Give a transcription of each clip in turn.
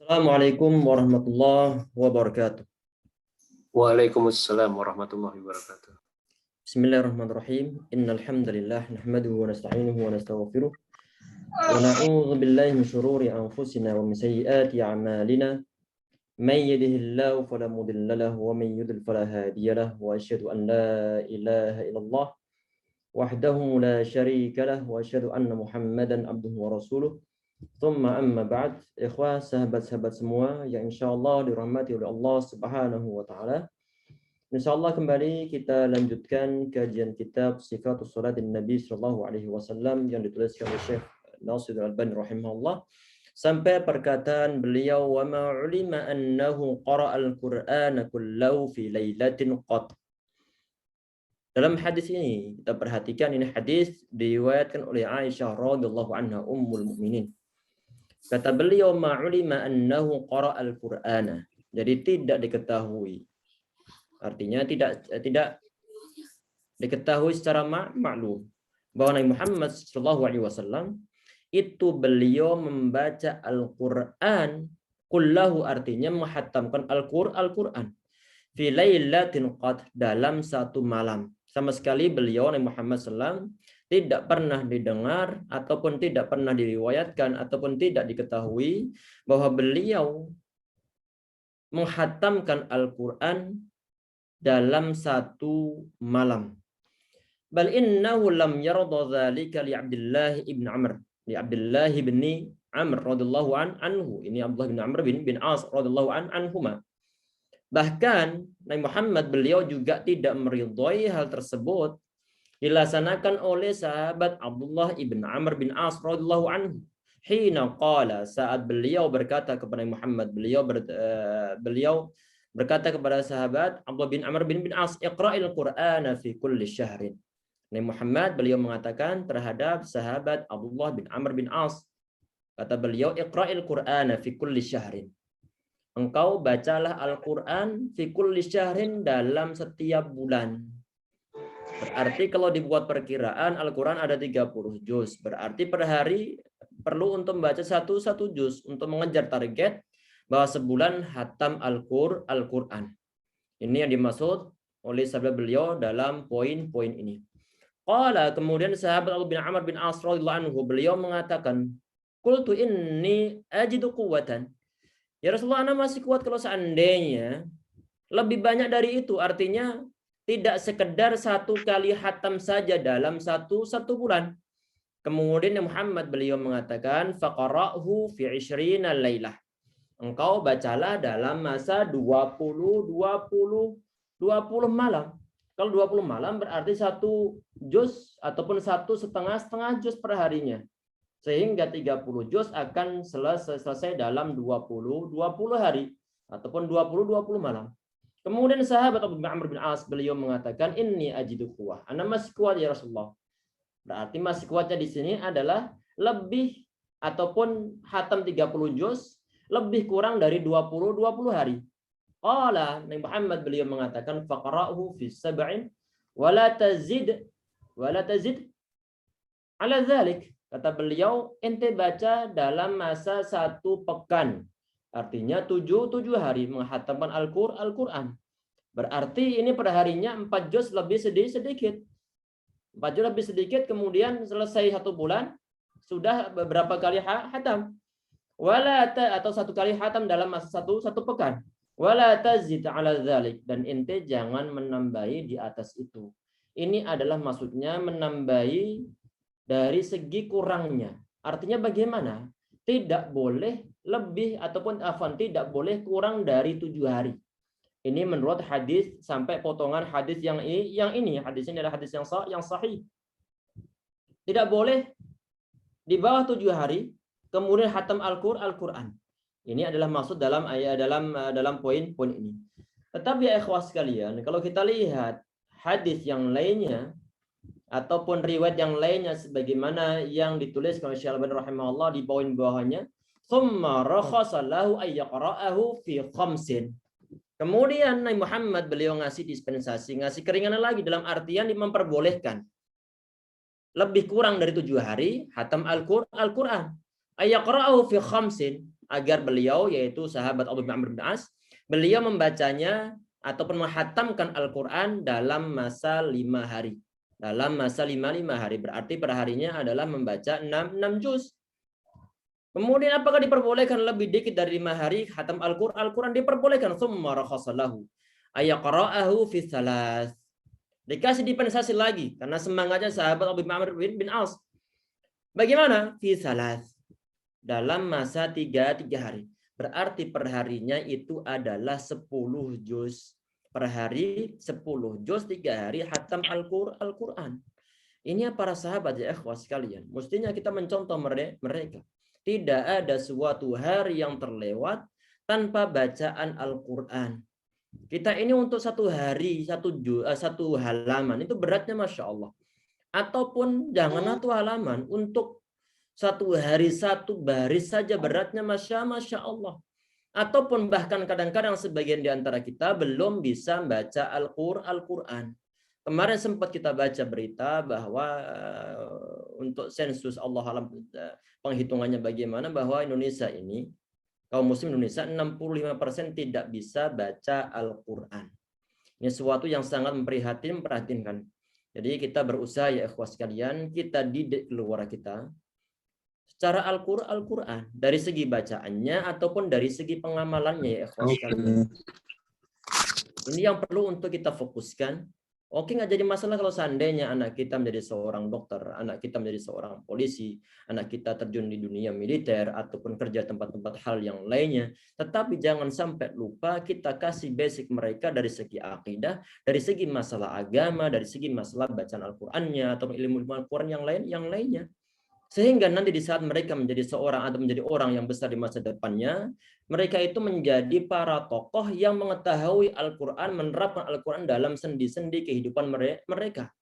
Assalamualaikum warahmatullahi wabarakatuh. Waalaikumsalam warahmatullahi wabarakatuh. Bismillahirrahmanirrahim. Innal hamdalillah nahmaduhu wa nasta'inuhu wa nastaghfiruh. Wa na'udzu billahi min shururi anfusina wa min sayyiati a'malina. May yahdihillahu fala mudilla lahu wa may yudlil fala hadiya lahu wa asyhadu an la ilaha illallah wahdahu la syarika lahu wa asyhadu anna Muhammadan abduhu wa rasuluh. Thumma amma ba'd. Ikhwah, sahabat-sahabat semua yang insyaallah dirahmati oleh Allah Subhanahu wa taala. Insyaallah kembali kita lanjutkan kajian kitab Sifatus Salatin Nabi sallallahu alaihi wasallam yang dituliskan oleh Syekh Nasir Al-Albani rahimahullah sampai perkataan beliau wa ma ulima annahu qara'al Qur'ana kullahu fi lailatin qat. Dalam hadis ini kita perhatikan, ini hadis diriwayatkan oleh Aisyah radhiyallahu anha ummul mukminin. Kata beliau ma ulima annahu qara'al Qur'ana. Jadi tidak diketahui. Artinya tidak diketahui secara maklum bahwa Nabi Muhammad SAW itu beliau membaca Al-Quran kullahu, artinya menghatamkan Al-Quran fi lailatin qad, dalam satu malam. Sama sekali beliau Nabi Muhammad SAW tidak pernah didengar ataupun tidak pernah diriwayatkan ataupun tidak diketahui bahwa beliau menghatamkan Al-Quran dalam satu malam. Bal innahu lam yarda dzalika li Abdullah ibn Amr. Li Abdullah bin Amr radhiyallahu anhu. Ini Abdullah bin Amr bin As radhiyallahu anhuma. Bahkan Nabi Muhammad beliau juga tidak meridhai hal tersebut dilaksanakan oleh sahabat Abdullah ibn Amr bin As radhiyallahu anhu. Hina qala, saat beliau berkata kepada Muhammad, beliau berkata kepada sahabat Abdullah bin Amr bin As, Iqra'il Qur'ana fi kulli syahrin. Nabi Muhammad beliau mengatakan terhadap sahabat Abdullah bin Amr bin As, kata beliau, Iqra'il Qur'ana fi kulli syahrin. Engkau bacalah Al-Quran fi kulli syahrin, dalam setiap bulan. Berarti kalau dibuat perkiraan Al-Quran ada 30 juz. Berarti per hari perlu untuk membaca satu juz untuk mengejar target bahwa sebulan hatam Al-Quran. Ini yang dimaksud oleh sahabat beliau dalam poin-poin ini. Qala, kemudian sahabat Abu bin Amr bin As radhiyallahu anhu beliau mengatakan, qultu inni ajidu quwwatan. Ya Rasulullah, ana masih kuat kalau seandainya lebih banyak dari itu, artinya tidak sekedar satu kali hatam saja dalam satu bulan. Kemudian Muhammad beliau mengatakan faqara'hu fi 20 lailah. Engkau bacalah dalam masa 20 malam. Kalau 20 malam berarti satu juz ataupun setengah juz per harinya. Sehingga 30 juz akan selesai dalam 20 hari ataupun 20 malam. Kemudian sahabat Abu Amr bin As beliau mengatakan, inni ajidu quwwah. Ana masih kuat ya Rasulullah. Berarti masih kuatnya di sini adalah lebih ataupun hatam 30 juz lebih kurang dari 20 hari. Qala, Nabi Muhammad beliau mengatakan faqra'hu fi sab'in wa la tazid ala dzalik. Kata beliau, ente baca dalam masa 1 pekan. Artinya 7 hari menghatamkan Al-Quran. Berarti ini per harinya 4 juz lebih sedikit. 4 juz lebih sedikit, kemudian selesai 1 bulan sudah beberapa kali hatam. Atau 1 kali hatam dalam masa satu pekan. Wala tazid ala dzalik, dan ente jangan menambahi di atas itu. Ini adalah maksudnya menambahi dari segi kurangnya. Artinya bagaimana? Tidak boleh lebih ataupun tidak boleh kurang dari 7 hari. Ini menurut hadis sampai potongan hadis yang ini. Hadis ini adalah hadis yang sahih. Tidak boleh di bawah 7 hari kemudian hatam Al-Quran. Ini adalah maksud dalam ayat dalam poin-poin ini. Tetapi ya ikhwah sekalian, kalau kita lihat hadis yang lainnya ataupun riwayat yang lainnya sebagaimana yang ditulis oleh Syekh Al-Albani rahimahullah di poin bawahnya, thumma rakhasa lahu ay yaqra'ahu fi khamsin. Kemudian Nabi Muhammad beliau ngasih dispensasi, ngasih keringanan lagi dalam artian memperbolehkan lebih kurang dari 7 hari hatam Al-Quran. Ay yaqra'ahu fi khamsin, agar beliau, yaitu sahabat Abdullah bin Amr bin As, beliau membacanya ataupun menghatamkan Al-Quran dalam masa 5 hari. Dalam masa 5 hari, berarti perharinya adalah membaca 6 juz. Kemudian apakah diperbolehkan lebih dikit dari 5 hari khatam Al-Quran? Al-Quran diperbolehkan. Tsumma rakhasalahu ayaqra'ahu fi thalath. Dikasih dispensasi lagi karena semangatnya sahabat Abu Amr bin As. Bagaimana? Fi thalath. Dalam masa 3 hari. Berarti perharinya itu adalah 10 juz. Per hari 10 juz 3 hari khatam Al-Quran. Ini para sahabat ya ikhwah sekalian. Mestinya kita mencontoh mereka. Tidak ada suatu hari yang terlewat tanpa bacaan Al-Quran. Kita ini untuk satu hari, satu halaman, itu beratnya Masya Allah. Ataupun jangan satu halaman, untuk satu hari, satu baris saja beratnya Masya Allah. Ataupun bahkan kadang-kadang sebagian di antara kita belum bisa baca Al-Quran. Kemarin sempat kita baca berita bahwa untuk sensus Allah alam penghitungannya bagaimana, bahwa Indonesia ini, kaum muslim Indonesia 65% tidak bisa baca Al-Quran. Ini sesuatu yang sangat memprihatinkan. Jadi kita berusaha ya ikhwas sekalian, kita didik keluarga kita secara Al-Quran, dari segi bacaannya ataupun dari segi pengamalannya ya ikhwas sekalian. Ini yang perlu untuk kita fokuskan. Oke, nggak jadi masalah kalau seandainya anak kita menjadi seorang dokter, anak kita menjadi seorang polisi, anak kita terjun di dunia militer, ataupun kerja tempat-tempat hal yang lainnya. Tetapi jangan sampai lupa kita kasih basic mereka dari segi akidah, dari segi masalah agama, dari segi masalah bacaan Al-Qurannya, atau ilmu Al-Quran yang lainnya. Sehingga nanti di saat mereka menjadi seorang atau menjadi orang yang besar di masa depannya, mereka itu menjadi para tokoh yang mengetahui Al-Quran, menerapkan Al-Quran dalam sendi-sendi kehidupan mereka.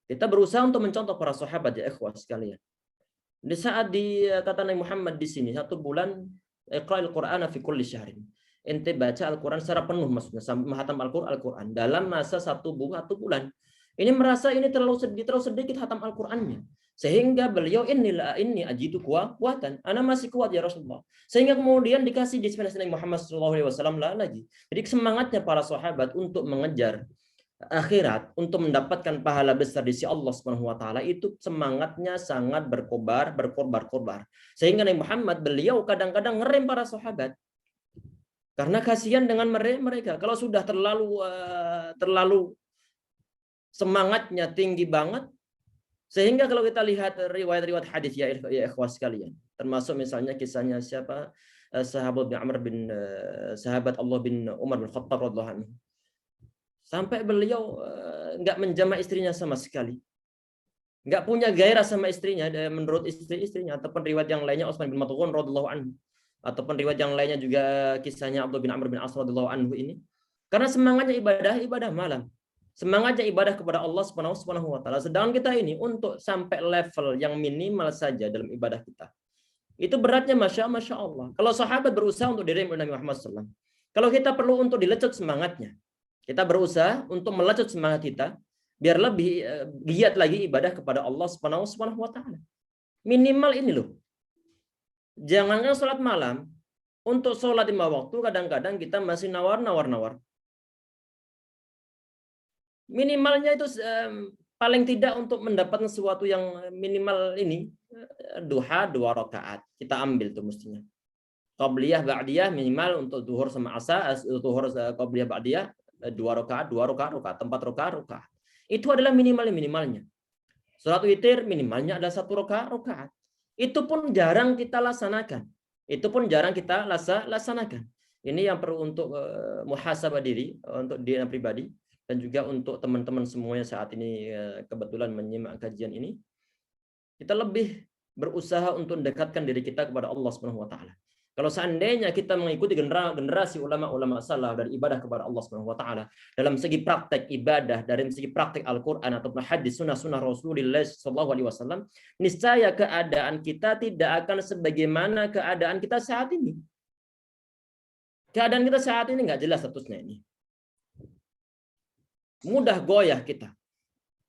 Kita berusaha untuk mencontoh para sahabat ya ikhwah sekalian. Di saat kata Nabi Muhammad di sini, 1 bulan, Iqra'il Qur'ana fi kulli syahrin. Ente baca Al-Quran secara penuh, maksudnya menghatam Al-Quran dalam masa 1 bulan. Ini merasa ini terlalu sedikit hatam Al-Qurannya. Sehingga beliau ini ajidu kuatan, ana masih kuat ya Rasulullah. Sehingga kemudian dikasih dispensasi Nabi Muhammad SAW lagi. Jadi semangatnya para sahabat untuk mengejar akhirat, untuk mendapatkan pahala besar di sisi Allah Subhanahu wa taala, itu semangatnya sangat berkobar. Sehingga Nabi Muhammad beliau kadang-kadang ngerem para sahabat. Karena kasihan dengan mereka. Kalau sudah terlalu semangatnya tinggi banget, sehingga kalau kita lihat riwayat-riwayat hadis ya ikhwas sekalian, termasuk misalnya kisahnya siapa, sahabat Allah bin Umar bin Khattab radhiyallahu anhu, sampai beliau nggak menjama istrinya sama sekali, nggak punya gairah sama istrinya menurut istrinya, ataupun riwayat yang lainnya Utsman bin Maz'un radhiyallahu anhu, ataupun riwayat yang lainnya juga kisahnya Abdullah bin Amr bin As radhiyallahu anhu ini, karena semangatnya ibadah malam. Semangatnya ibadah kepada Allah Subhanahu wa taala. Sedangkan kita ini untuk sampai level yang minimal saja dalam ibadah kita, itu beratnya Masya Allah. Kalau sahabat berusaha untuk direm oleh Nabi Muhammad SAW, kalau kita perlu untuk dilecut semangatnya, kita berusaha untuk melecut semangat kita biar lebih giat lagi ibadah kepada Allah Subhanahu wa taala. Minimal ini loh. Jangankan sholat malam, untuk sholat 5 waktu kadang-kadang kita masih nawar. Minimalnya itu paling tidak untuk mendapatkan sesuatu yang minimal ini, duha 2 rakaat. Kita ambil tuh mestinya. Qabliyah ba'diyah minimal untuk zuhur sama asar, zuhur qabliyah ba'diyah 2 rakaat, 4 rakaat. Itu adalah minimalnya. Salat witir minimalnya ada 1 rakaat. Itu pun jarang kita laksanakan. Ini yang perlu untuk muhasabah diri, untuk diri pribadi, dan juga untuk teman-teman semuanya saat ini kebetulan menyimak kajian ini. Kita lebih berusaha untuk mendekatkan diri kita kepada Allah Subhanahu wa taala. Kalau seandainya kita mengikuti generasi ulama-ulama salaf dari ibadah kepada Allah Subhanahu wa taala dalam segi praktek ibadah, dari segi praktek Al-Qur'an ataupun hadis sunnah Rasulullah sallallahu alaihi wasallam, niscaya keadaan kita tidak akan sebagaimana keadaan kita saat ini. Keadaan kita saat ini nggak jelas statusnya ini. Mudah goyah kita,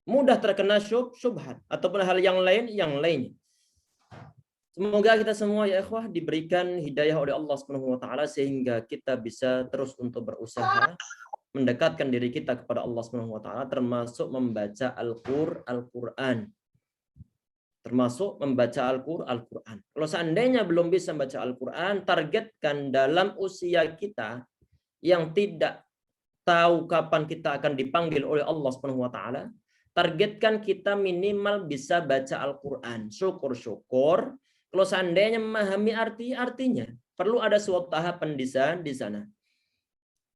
mudah terkena syubhat ataupun hal yang lainnya. Semoga kita semua ya ikhwah diberikan hidayah oleh Allah Subhanahu wa taala sehingga kita bisa terus untuk berusaha mendekatkan diri kita kepada Allah Subhanahu wa taala, termasuk membaca Al-Qur'an. Termasuk membaca Al-Qur'an. Kalau seandainya belum bisa membaca Al-Qur'an, targetkan dalam usia kita yang tidak tahu kapan kita akan dipanggil oleh Allah Subhanahu wa taala, targetkan kita minimal bisa baca Al-Qur'an. Syukur-syukur kalau seandainya memahami artinya, perlu ada suatu tahapan di sana.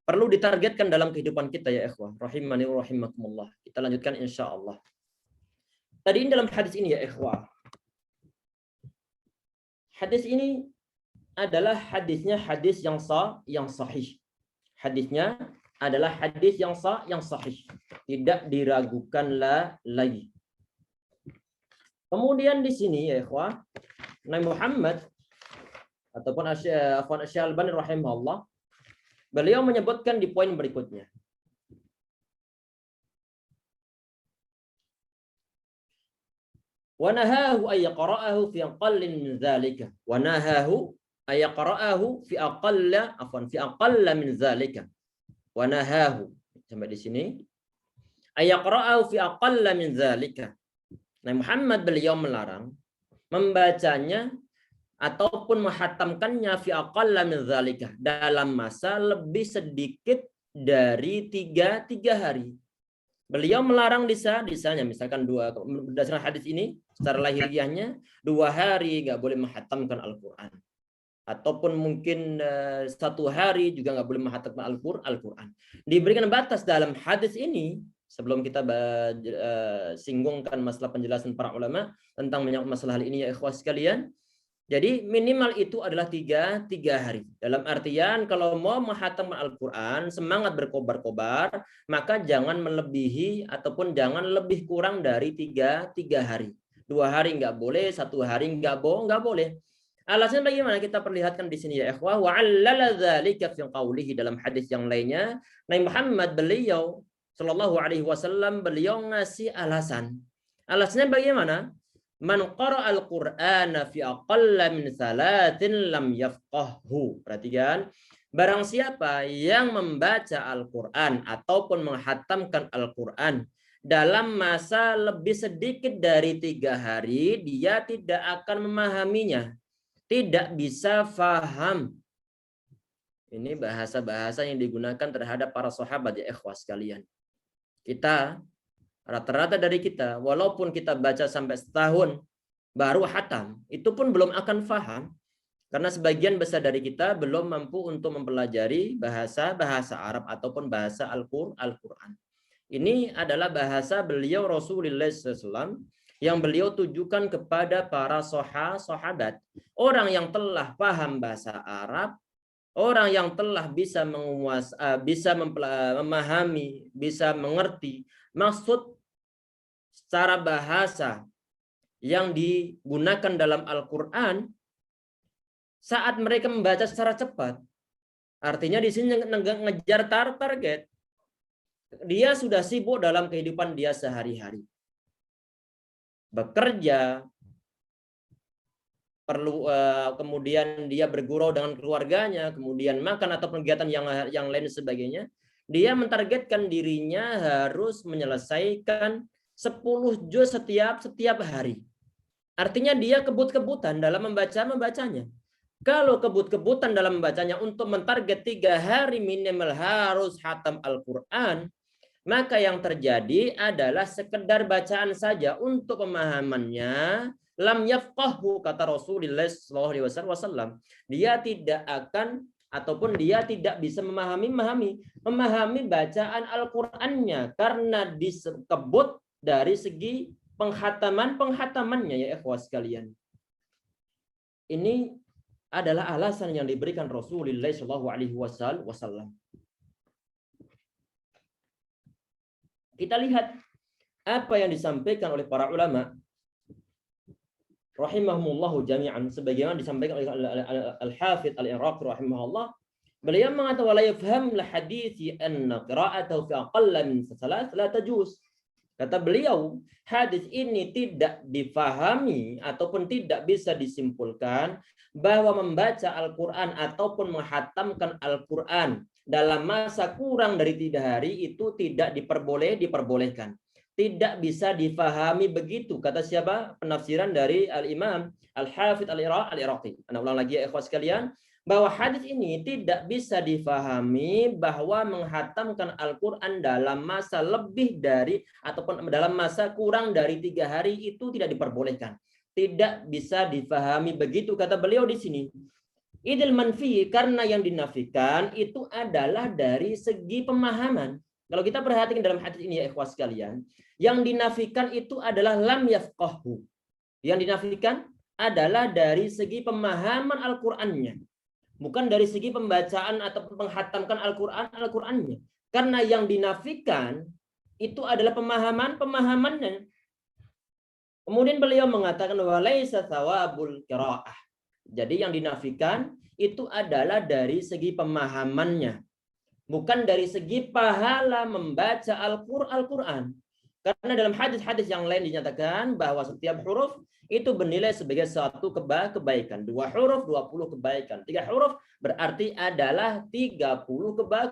Perlu ditargetkan dalam kehidupan kita ya ikhwah. Rahimani wa rahimakumullah. Kita lanjutkan insya Allah. Tadi dalam hadis ini ya ikhwah. Hadis ini adalah hadis yang sahih. Hadisnya adalah hadis yang sahih. Tidak diragukan lagi. Kemudian di sini ya ikhwah, Nabi Muhammad ataupun Asy-Syaikh rahimahullah, beliau menyebutkan di poin berikutnya. Wa nahahu ay yaqra'ahu fi aqallin min dzalika. Wa nahahu ay yaqra'ahu fi aqalla min dzalika. Wa nahahu. Sampai di sini. Ay yaqra'ahu fi aqalla min dzalika. Nabi Muhammad beliau melarang membacanya ataupun menghatamkannya fi aqalla min dzalika dalam masa lebih sedikit dari tiga hari. Beliau melarang disanya misalkan berdasarkan hadis ini secara lahiriahnya 2 hari nggak boleh menghatamkan Al-Qur'an. Ataupun mungkin 1 hari juga nggak boleh menghatamkan Al-Qur'an. Diberikan batas dalam hadis ini sebelum kita singgungkan masalah penjelasan para ulama tentang masalah hal ini ya ikhwah sekalian. Jadi minimal itu adalah 3 hari. Dalam artian kalau mau menghatamkan Al-Quran, semangat berkobar-kobar, maka jangan melebihi ataupun jangan lebih kurang dari 3 hari. 2 hari nggak boleh, 1 hari nggak boleh. Alasan bagaimana kita perlihatkan di sini ya ikhwah. Wa 'allala dzalika fi qaulihi, dalam hadis yang lainnya, Nabi Muhammad beliau sallallahu alaihi wasallam beliau ngasih alasan. Alasannya bagaimana? Man qara'al Qur'ana fi aqalla min 3 lam yafqahhu. Perhatikan, barang siapa yang membaca Al-Qur'an ataupun menghatamkan Al-Qur'an dalam masa lebih sedikit dari 3 hari, dia tidak akan memahaminya, tidak bisa faham. Ini bahasa-bahasa yang digunakan terhadap para sahabat ya ikhwah sekalian. Kita rata-rata dari kita, walaupun kita baca sampai setahun baru hatam, itu pun belum akan faham. Karena sebagian besar dari kita belum mampu untuk mempelajari bahasa Arab ataupun bahasa Al-Quran. Ini adalah bahasa beliau Rasulullah SAW yang beliau tujukan kepada para sahabat. Orang yang telah paham bahasa Arab, orang yang telah bisa memahami, bisa mengerti maksud secara bahasa yang digunakan dalam Al-Quran saat mereka membaca secara cepat. Artinya di sini ngejar target. Dia sudah sibuk dalam kehidupan dia sehari-hari. Bekerja, perlu kemudian dia bergurau dengan keluarganya, kemudian makan atau kegiatan yang lain sebagainya. Dia mentargetkan dirinya harus menyelesaikan 10 juz setiap hari. Artinya dia kebut-kebutan dalam membacanya. Kalau kebut-kebutan dalam membacanya untuk mentarget 3 hari minimal harus hatam Al-Quran, maka yang terjadi adalah sekedar bacaan saja untuk pemahamannya. Lam yafqahu, kata Rasulullah SAW. Dia tidak akan ataupun dia tidak bisa memahami bacaan Al-Qur'annya karena disebut dari segi penghatamannya ya ikhwah sekalian. Ini adalah alasan yang diberikan Rasulullah SAW. Kita lihat apa yang disampaikan oleh para ulama rahimahumullahu jami'an, sebagaimana disampaikan oleh Al-Hafidz Al-Iraqi rahimahullah. Beliau mengatakan wala yafham la hadithi anna qira'atahu fi aqalla min 3 la tajuz. Kata beliau, hadis ini tidak difahami ataupun tidak bisa disimpulkan bahwa membaca Al-Quran ataupun menghatamkan Al-Quran dalam masa kurang dari 3 hari itu tidak diperbolehkan. Tidak bisa difahami begitu. Kata siapa? Penafsiran dari Al-Imam Al-Hafidh Al-Iraqi. Anak ulang lagi ya ikhwas sekalian, bahwa hadis ini tidak bisa difahami bahwa menghatamkan Al-Quran dalam masa lebih dari ataupun dalam masa kurang dari 3 hari itu tidak diperbolehkan. Tidak bisa difahami begitu kata beliau di sini. Idil manfi, karena yang dinafikan itu adalah dari segi pemahaman. Kalau kita perhatikan dalam hadis ini ya ikhwas sekalian, yang dinafikan itu adalah lam yafqahu. Yang dinafikan adalah dari segi pemahaman Al-Qur'annya. Bukan dari segi pembacaan atau menghatamkan Al-Qur'annya. Karena yang dinafikan itu adalah pemahamannya. Kemudian beliau mengatakan walaisa thawabul qiraah. Jadi yang dinafikan itu adalah dari segi pemahamannya. Bukan dari segi pahala membaca Al-Qur'an. Karena dalam hadis-hadis yang lain dinyatakan bahwa setiap huruf itu bernilai sebagai suatu kebaikan. 2 huruf 20 kebaikan. 3 huruf berarti adalah 30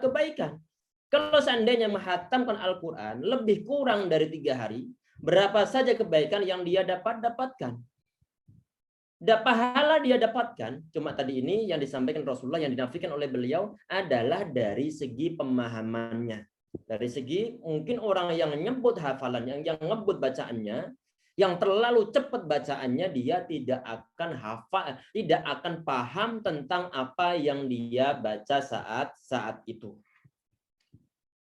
kebaikan. Kalau seandainya menghatamkan Al-Quran lebih kurang dari 3 hari, berapa saja kebaikan yang dia dapatkan? Pahala dia dapatkan, cuma tadi ini yang disampaikan Rasulullah yang dinafikan oleh beliau adalah dari segi pemahamannya. Dari segi mungkin orang yang nyebut hafalannya, yang ngebut bacaannya, yang terlalu cepat bacaannya, dia tidak akan hafal, tidak akan paham tentang apa yang dia baca saat itu.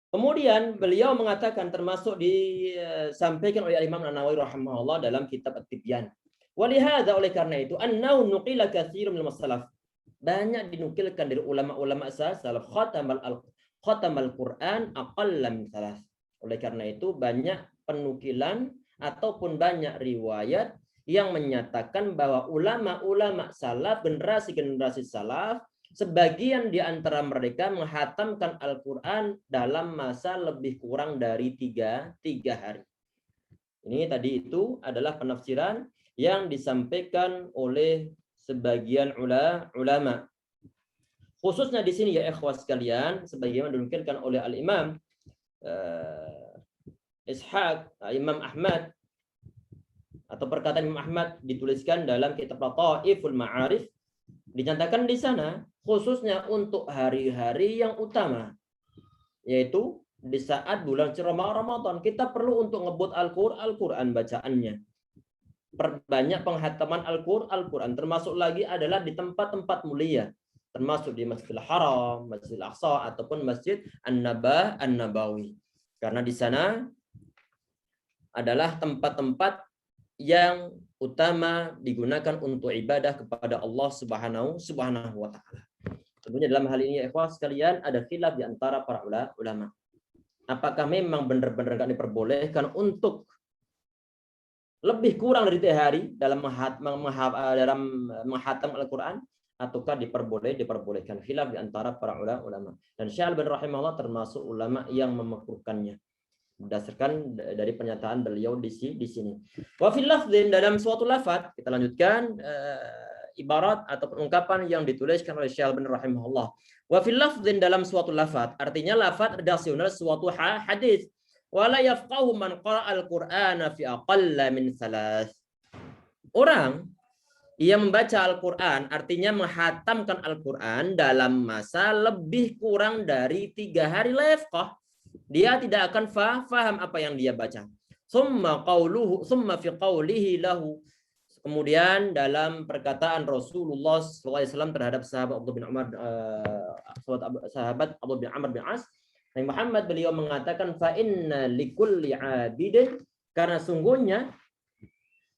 Kemudian beliau mengatakan termasuk disampaikan oleh Imam An-Nawawi rahimahullah dalam kitab At-Tibyan. Walihada, oleh karena itu, annahu nuqila katsirun minal salaf. Banyak dinukilkan dari ulama-ulama salaf khatamal Quran aqalla min salas. Oleh karena itu banyak penukilan ataupun banyak riwayat yang menyatakan bahwa ulama-ulama salaf, generasi-generasi salaf, sebagian di antara mereka menghatamkan Al-Quran dalam masa lebih kurang dari 3 hari. Ini tadi itu adalah penafsiran yang disampaikan oleh sebagian ulama. Khususnya di sini ya ikhwas sekalian, sebagaimana dinukilkan oleh Al-Imam Ishaq, Imam Ahmad, atau perkataan Imam Ahmad dituliskan dalam kitab Lataiful Ma'arif, dinyatakan di sana khususnya untuk hari-hari yang utama, yaitu di saat bulan Ramadan kita perlu untuk ngebut Al-Quran bacaannya. Perbanyak penghataman Al-Quran, termasuk lagi adalah di tempat-tempat mulia, termasuk di Masjidil Haram, Masjidil Aqsa, ataupun Masjid An-Nabawi. Karena di sana adalah tempat-tempat yang utama digunakan untuk ibadah kepada Allah Subhanahu wa taala. Tentunya dalam hal ini ya ikhwah sekalian ada khilaf di antara para ulama. Apakah memang benar-benar enggak diperbolehkan untuk lebih kurang dari 3 hari dalam menghatam Al-Quran, ataukah diperbolehkan? Khilaf di antara para ulama. Dan Syekh Al-Albani rahimahullah termasuk ulama yang memakruhkannya berdasarkan dari pernyataan beliau di sini. Wa fil lafdhin, dalam suatu lafaz, kita lanjutkan ibarat atau ungkapan yang dituliskan oleh Syekh Al-Albani rahimahullah. Wa fil lafdhin, dalam suatu lafaz, artinya lafaz redasional suatu hadis. Wala yafqahu man qara'a al-Qur'ana fi aqalla min 3. Orang yang membaca Al-Quran, artinya menghatamkan Al-Quran dalam masa lebih kurang dari 3 hari, la yafqah, dia tidak akan faham apa yang dia baca. Summa fi qawlihi lahu. Kemudian dalam perkataan Rasulullah SAW terhadap sahabat Abdullah bin Amr bin As, Nabi Muhammad beliau mengatakan fa inna likulli abidin, karena sungguhnya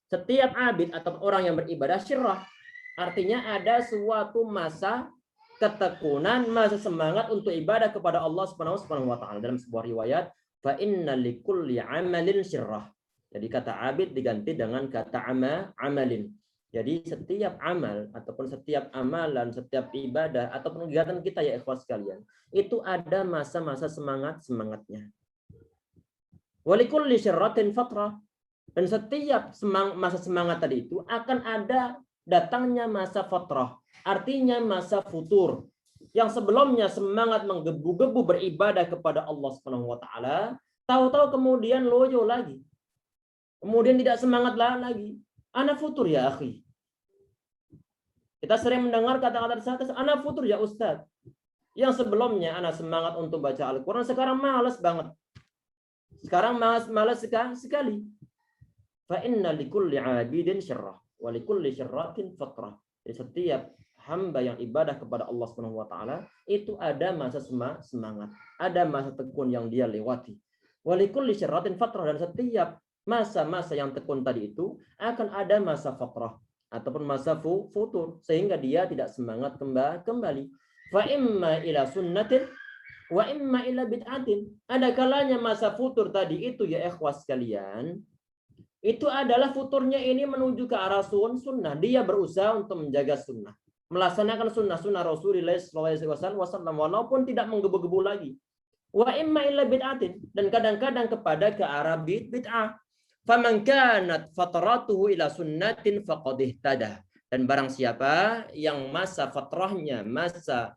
setiap abid atau orang yang beribadah syirrah, artinya ada suatu masa ketekunan, masa semangat untuk ibadah kepada Allah Subhanahu wa taala. Dalam sebuah riwayat fa inna likulli amalin syirrah. Jadi kata abid diganti dengan kata amalin. Jadi setiap amal ataupun setiap amalan, setiap ibadah ataupun kegiatan kita ya ikhwas sekalian, itu ada masa-masa semangatnya. Walikulli syarratin fatrah. Dan setiap masa semangat tadi itu akan ada datangnya masa fatrah. Artinya masa futur. Yang sebelumnya semangat menggebu-gebu beribadah kepada Allah Subhanahu wa taala, tahu-tahu kemudian loyo lagi. Kemudian tidak semangat lagi. Ana futur ya akhi. Kita sering mendengar kata-kata seperti ana futur ya Ustaz. Yang sebelumnya ana semangat untuk baca Al-Qur'an, sekarang malas banget. Sekarang malas sekali. Fa inna likulli 'abidin syarrah wa likulli syarratin fatrah. Jadi setiap hamba yang ibadah kepada Allah Subhanahu wa taala itu ada masa semangat, ada masa tekun yang dia lewati. Wa likulli syarratin fatrah, dan setiap masa-masa yang tekun tadi itu akan ada masa fatrah ataupun masa futur, sehingga dia tidak semangat kembali. Fa imma ila sunnatin wa imma ila bid'atin. Ada kalanya masa futur tadi itu ya ikhwas sekalian, itu adalah futurnya ini menuju ke arah sunnah. Dia berusaha untuk menjaga sunnah, melaksanakan sunnah Rasulullah SAW, walaupun tidak menggebu-gebu lagi. Wa imma illa bid'atin, dan kadang-kadang kepada ke arah bid'ah. Faman kanat fatratuhu ila sunnatin faqad ihtada. Dan barang siapa yang masa fatrahnya, masa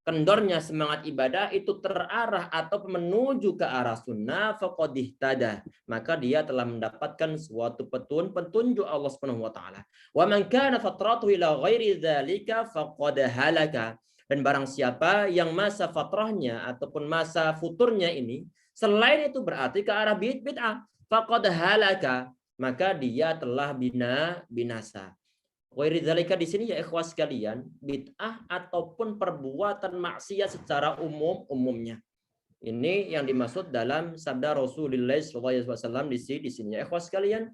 kendornya semangat ibadah itu terarah atau menuju ke arah sunnah, faqad ihtada, maka dia telah mendapatkan suatu petunjuk Allah Subhanahu wa taala. Wa man kana fatratuhu ila ghairi dzalika faqad halaka. Dan barang siapa yang masa fatrahnya ataupun masa futurnya ini selain itu berarti ke arah bid'ah, faqad halaka, maka dia telah binasa. Ghairi dzalika di sini ya ikhwas sekalian, bid'ah ataupun perbuatan maksiat secara umumnya. Ini yang dimaksud dalam sabda Rasulullah SAW di sini ya ikhwas sekalian.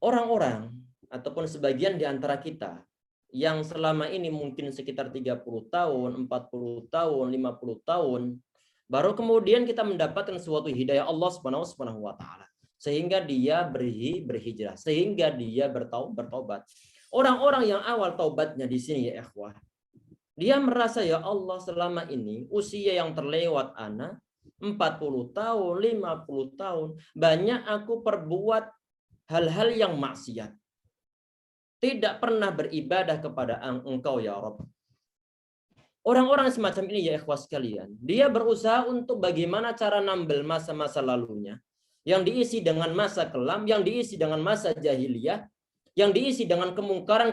Orang-orang ataupun sebagian di antara kita yang selama ini mungkin sekitar 30 tahun, 40 tahun, 50 tahun, baru kemudian kita mendapatkan suatu hidayah Allah Subhanahu wa taala, sehingga dia berhijrah, sehingga dia bertaubat. Orang-orang yang awal taubatnya di sini ya ikhwah, dia merasa ya Allah selama ini usia yang terlewat ana 40 tahun, 50 tahun, banyak aku perbuat hal-hal yang maksiat. Tidak pernah beribadah kepada Engkau ya Rabb. Orang-orang semacam ini ya ikhwah sekalian, dia berusaha untuk bagaimana cara nambel masa-masa lalunya, yang diisi dengan masa kelam, yang diisi dengan masa jahiliyah, yang diisi dengan kemungkaran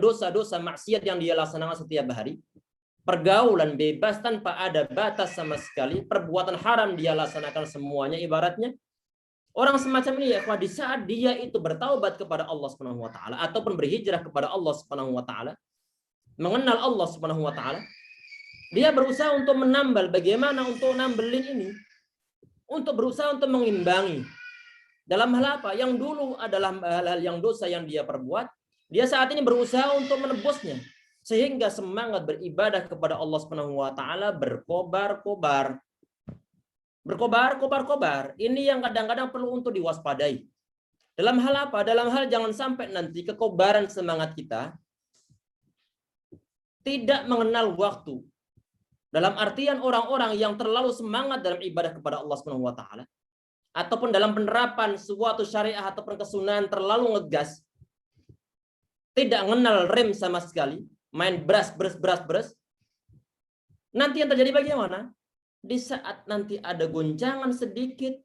dosa-dosa maksiat yang dia laksanakan setiap hari, pergaulan bebas tanpa ada batas sama sekali, perbuatan haram dia laksanakan semuanya ibaratnya. Orang semacam ini ya di saat dia itu bertaubat kepada Allah Subhanahu wa taala ataupun berhijrah kepada Allah Subhanahu wa taala, mengenal Allah Subhanahu wa taala, dia berusaha untuk menambal bagaimana untuk nambelin ini, untuk berusaha untuk mengimbangi. Dalam hal apa? Yang dulu adalah hal-hal yang dosa yang dia perbuat, dia saat ini berusaha untuk menebusnya, sehingga semangat beribadah kepada Allah Subhanahu wa taala berkobar-kobar. Ini yang kadang-kadang perlu untuk diwaspadai. Dalam hal apa? Dalam hal jangan sampai nanti kekobaran semangat kita tidak mengenal waktu. Dalam artian orang-orang yang terlalu semangat dalam ibadah kepada Allah Subhanahu wa taala, ataupun dalam penerapan suatu syariah ataupun kesunahan terlalu ngegas, tidak mengenal rem sama sekali, main beras. Nanti yang terjadi bagaimana? Di saat nanti ada goncangan sedikit,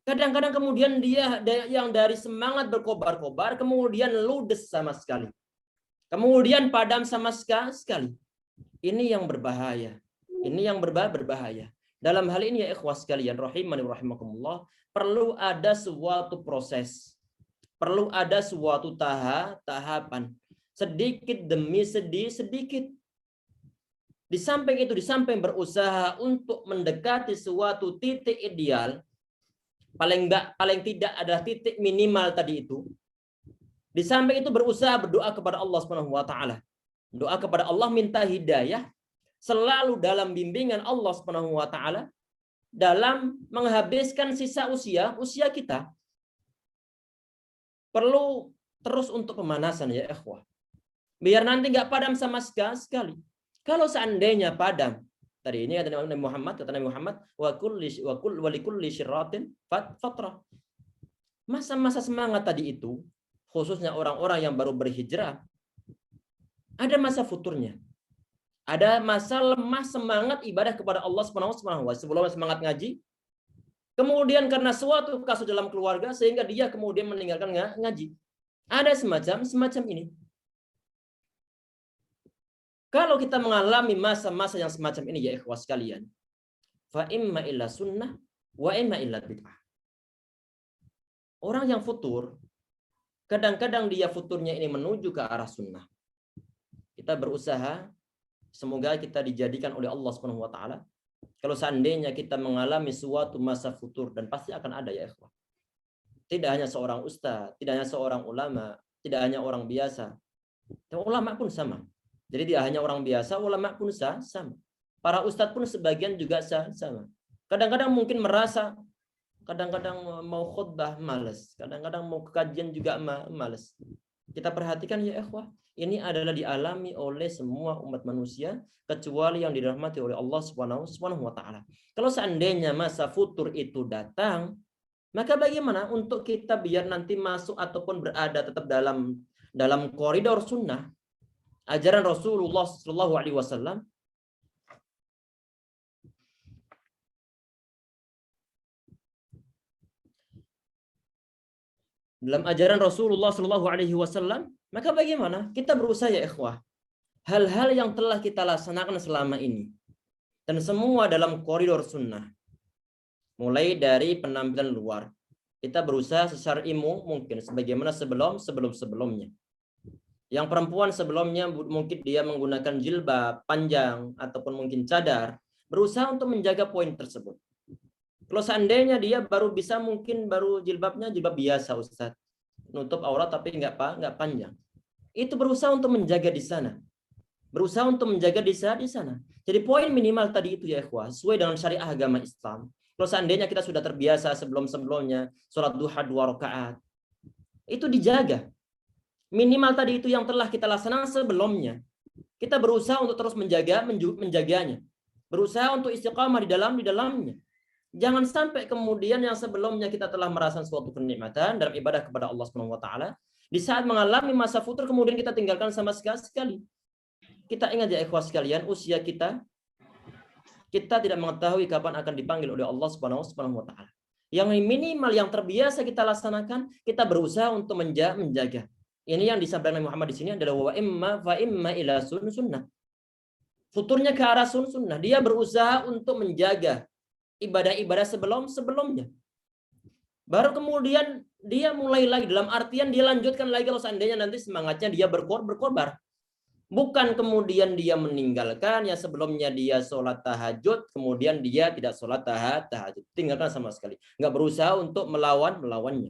kadang-kadang kemudian dia yang dari semangat berkobar-kobar kemudian ludes sama sekali, kemudian padam sama sekali. Ini yang berbahaya. Ini yang berbahaya. Dalam hal ini ya ikhwas sekalian rahimani rahimakumullah, perlu ada suatu proses. Perlu ada suatu tahapan. Sedikit demi sedikit. Di samping itu, di samping berusaha untuk mendekati suatu titik ideal, paling tidak ada titik minimal tadi itu. Di samping itu berusaha berdoa kepada Allah Subhanahu wa taala. Doa kepada Allah, minta hidayah selalu dalam bimbingan Allah Subhanahu wa taala dalam menghabiskan sisa usia kita. Perlu terus untuk pemanasan ya ikhwah. Biar nanti enggak padam sama sekali. Kalau seandainya padam, Tadi ini kata Nabi Muhammad, wa likulli syirratin fatrah. Masa-masa semangat tadi itu, khususnya orang-orang yang baru berhijrah, ada masa futurnya. Ada masa lemah semangat ibadah kepada Allah Subhanahu wa taala sebelum semangat ngaji. Kemudian karena suatu kasus dalam keluarga sehingga dia kemudian meninggalkan ngaji. Ada semacam ini. Kalau kita mengalami masa-masa yang semacam ini ya ikhwas sekalian, fa imma illa sunnah wa imma illa bid'ah. Orang yang futur, kadang-kadang dia futurnya ini menuju ke arah sunnah. Kita berusaha, semoga kita dijadikan oleh Allah Subhanahu wa taala. Kalau seandainya kita mengalami suatu masa futur, dan pasti akan ada ya ikhwah. Tidak hanya seorang ustaz, tidak hanya seorang ulama, tidak hanya orang biasa. Dan ulama pun sama. Jadi tidak hanya orang biasa, ulama pun sama. Para ustadz pun sebagian juga sama. Kadang-kadang mungkin merasa, kadang-kadang mau khutbah malas, kadang-kadang mau kajian juga malas. Kita perhatikan ya ikhwah, ini adalah dialami oleh semua umat manusia kecuali yang dirahmati oleh Allah Subhanahu wa taala. Kalau seandainya masa futur itu datang, maka bagaimana untuk kita biar nanti masuk ataupun berada tetap dalam koridor sunnah ajaran Rasulullah Shallallahu Alaihi Wasallam. Dalam ajaran Rasulullah Shallallahu Alaihi Wasallam, maka bagaimana kita berusaha ya ikhwah, hal-hal yang telah kita laksanakan selama ini dan semua dalam koridor sunnah, mulai dari penampilan luar, kita berusaha sesyar'i mungkin sebagaimana sebelumnya. Yang perempuan sebelumnya mungkin dia menggunakan jilbab panjang ataupun mungkin cadar, berusaha untuk menjaga poin tersebut. Kalau seandainya dia baru jilbabnya jilbab biasa Ustaz, nutup aurat tapi nggak panjang, itu berusaha untuk menjaga di sana, di sana. Jadi poin minimal tadi itu ya ikhwah, sesuai dengan syariah agama Islam. Kalau seandainya kita sudah terbiasa sebelumnya sholat duha 2 rakaat, itu dijaga. Minimal tadi itu yang telah kita laksanakan sebelumnya. Kita berusaha untuk terus menjaganya. Berusaha untuk istiqamah di dalamnya. Jangan sampai kemudian yang sebelumnya kita telah merasakan suatu kenikmatan dalam ibadah kepada Allah Subhanahu wa taala, di saat mengalami masa futur kemudian kita tinggalkan sama sekali. Kita ingat ya ikhwah sekalian, usia kita tidak mengetahui kapan akan dipanggil oleh Allah Subhanahu wa taala. Yang minimal yang terbiasa kita laksanakan, kita berusaha untuk menjaga. Ini yang disampaikan Nabi Muhammad di sini adalah fa imma ila sunnah. Futurnya ke arah sunnah. Dia berusaha untuk menjaga ibadah-ibadah sebelumnya. Baru kemudian dia mulai lagi, dalam artian dia lanjutkan lagi kalau seandainya nanti semangatnya dia berkorbar. Bukan kemudian dia meninggalkan yang sebelumnya dia sholat tahajud, kemudian dia tidak sholat tahajud. Tinggalkan sama sekali. Nggak berusaha untuk melawannya.